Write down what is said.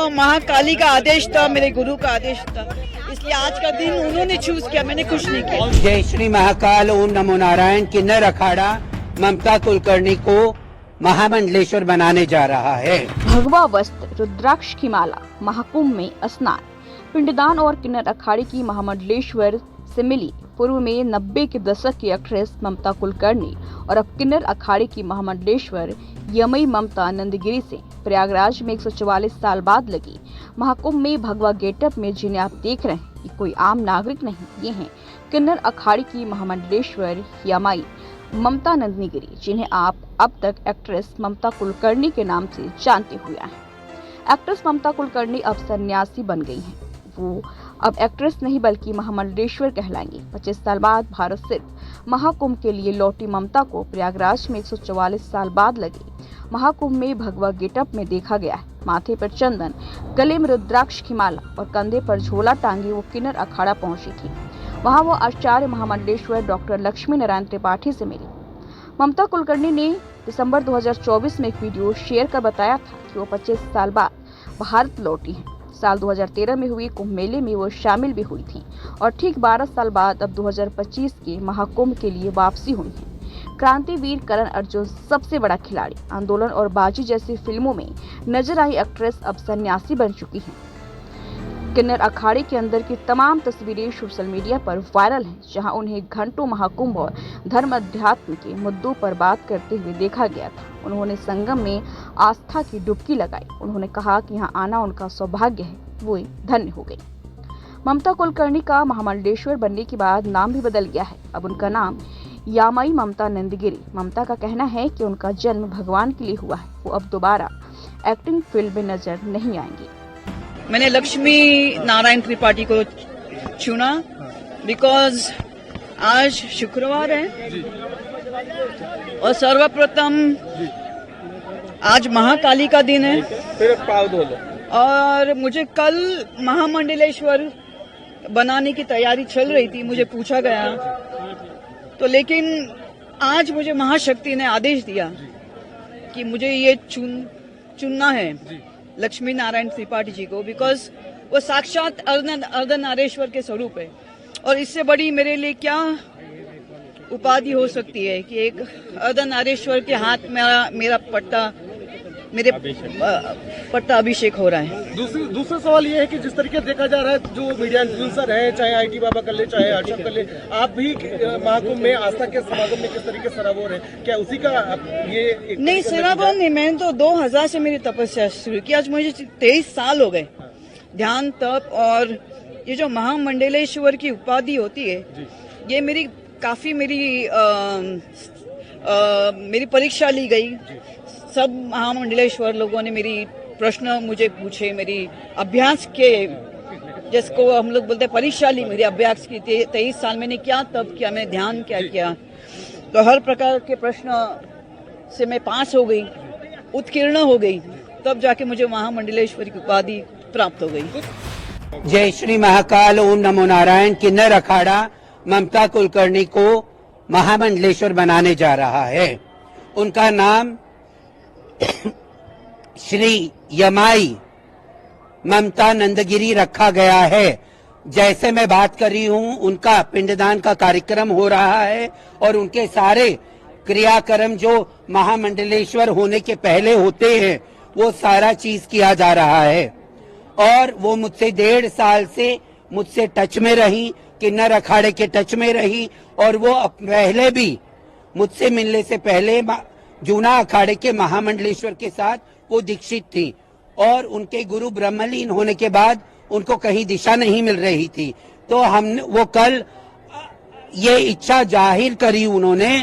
महाकाली का आदेश था, मेरे गुरु का आदेश था, इसलिए आज का दिन उन्होंने चूज किया, मैंने कुछ नहीं किया। जय श्री महाकाल, ओम नमो नारायण। किन्नर अखाड़ा ममता कुलकर्णी को महामंडलेश्वर बनाने जा रहा है। भगवा वस्त्र, रुद्राक्ष की माला, महाकुंभ में स्नान, पिंडदान और किन्नर अखाड़े की महामंडलेश्वर से मिली। पूर्व में 90 के दशक की एक्ट्रेस ममता कुलकर्णी और अब किन्नर अखाड़े की महामंडलेश्वर यमई ममता नंदगिरी से प्रयागराज में 144 साल बाद लगी महाकुंभ में भगवा गेटअप में, जिन्हें आप देख रहे हैं, ये कोई आम नागरिक नहीं, ये हैं किन्नर अखाड़े की महामंडलेश्वर यमई ममता नंदगिरी, जिन्हें आप अब तक एक्ट्रेस ममता कुलकर्णी के नाम से जानते हुए हैं। एक्ट्रेस ममता कुलकर्णी अब सन्यासी बन गई हैं। वो अब एक्ट्रेस नहीं बल्कि महामंडलेश्वर कहलाएंगी। 25 साल बाद भारत स्थित महाकुंभ के लिए लौटी ममता को प्रयागराज में 144 साल बाद लगे महाकुंभ में भगवा गेटअप में देखा गया है। माथे पर चंदन, गले में रुद्राक्ष की माला और कंधे पर झोला टांगे वो किन्नर अखाड़ा पहुंची थी। वहां वो आचार्य महामंडलेश्वर डॉक्टर लक्ष्मी नारायण त्रिपाठी से मिली। ममता कुलकर्णी ने दिसंबर 2024 में एक वीडियो शेयर कर बताया था कि वो 25 साल बाद भारत लौटी हैं। साल 2013 में हुई कुंभ मेले में वो शामिल भी हुई थी और ठीक 12 साल बाद अब 2025 के महाकुंभ के लिए वापसी हुई है। क्रांतिवीर करण अर्जुन सबसे बड़ा खिलाड़ी, आंदोलन और बाजी जैसी फिल्मों में नजर आई एक्ट्रेस अब सन्यासी बन चुकी हैं। किन्नर अखाड़े के अंदर की तमाम तस्वीरें सोशल मीडिया पर वायरल हैं, जहां उन्हें घंटों महाकुंभ और धर्म अध्यात्म के मुद्दों पर बात करते हुए देखा गया था। उन्होंने संगम में आस्था की डुबकी लगाई। उन्होंने कहा कि यहाँ आना उनका सौभाग्य है, वो धन्य हो गई। ममता कुलकर्णी का महामंडलेश्वर बनने के बाद नाम भी बदल गया है। अब उनका नाम यामई ममता नंदगिरी। ममता का कहना है कि उनका जन्म भगवान के लिए हुआ है, वो अब दोबारा एक्टिंग फील्ड में नजर नहीं आएंगी। मैंने लक्ष्मी नारायण त्रिपाठी को चुना बिकॉज आज शुक्रवार है और सर्वप्रथम आज महाकाली का दिन है और मुझे कल महामंडलेश्वर बनाने की तैयारी चल रही थी। मुझे पूछा गया तो, लेकिन आज मुझे महाशक्ति ने आदेश दिया कि मुझे ये चुनना है लक्ष्मी नारायण त्रिपाठी जी को, बिकॉज वो साक्षात अर्धनारीश्वर के स्वरूप है और इससे बड़ी मेरे लिए क्या उपाधि हो सकती है कि एक अर्धनारीश्वर के हाथ में मेरा पट्टा अभिषेक हो रहा है। दूसरा सवाल ये है कि जिस तरीके देखा जा रहा है, जो मीडिया इन्फ्लुएंसर है, चाहे आईटी बाबा कर ले, चाहे हर्षद कर ले, आप भी महाकुंभ में आस्था के समागम में किस तरीके सराबोर है, क्या उसी का ये नहीं सराबोर नहीं, मैंने तो 2000 से मेरी तपस्या शुरू की। आज मुझे 23 साल हो गए ध्यान, तप और ये जो महामंडलेश्वर की उपाधि होती है, ये मेरी काफी मेरी परीक्षा ली गई। सब महामंडलेश्वर लोगों ने मेरी प्रश्न मुझे पूछे, मेरी अभ्यास के, जिसको हम लोग बोलते हैं परीक्षा ली, मेरी अभ्यास की। 23 साल मैंने क्या तब किया, मैं ध्यान क्या किया, तो हर प्रकार के प्रश्न से मैं पास हो गई, उत्कीर्ण हो गई, तब जाके मुझे महामंडलेश्वरी की उपाधि प्राप्त हो गई। जय श्री महाकाल, ओम नमो नारायण। किन्नर अखाड़ा ममता कुलकर्णी को महामंडलेश्वर बनाने जा रहा है। उनका नाम श्री यमई ममता नंदगिरी रखा गया है। जैसे मैं बात कर रही हूँ, उनका पिंडदान का कार्यक्रम हो रहा है और उनके सारे क्रियाक्रम जो महामंडलेश्वर होने के पहले होते हैं, वो सारा चीज किया जा रहा है। और वो मुझसे 1.5 साल से मुझसे टच में रही, किन्नर अखाड़े के टच में रही, और वो पहले भी मुझसे मिलने से पहले जूना अखाड़े के महामंडलेश्वर के साथ वो दीक्षित थी और उनके गुरु ब्रह्मलीन होने के बाद उनको कहीं दिशा नहीं मिल रही थी। तो वो कल ये इच्छा जाहिर करी उन्होंने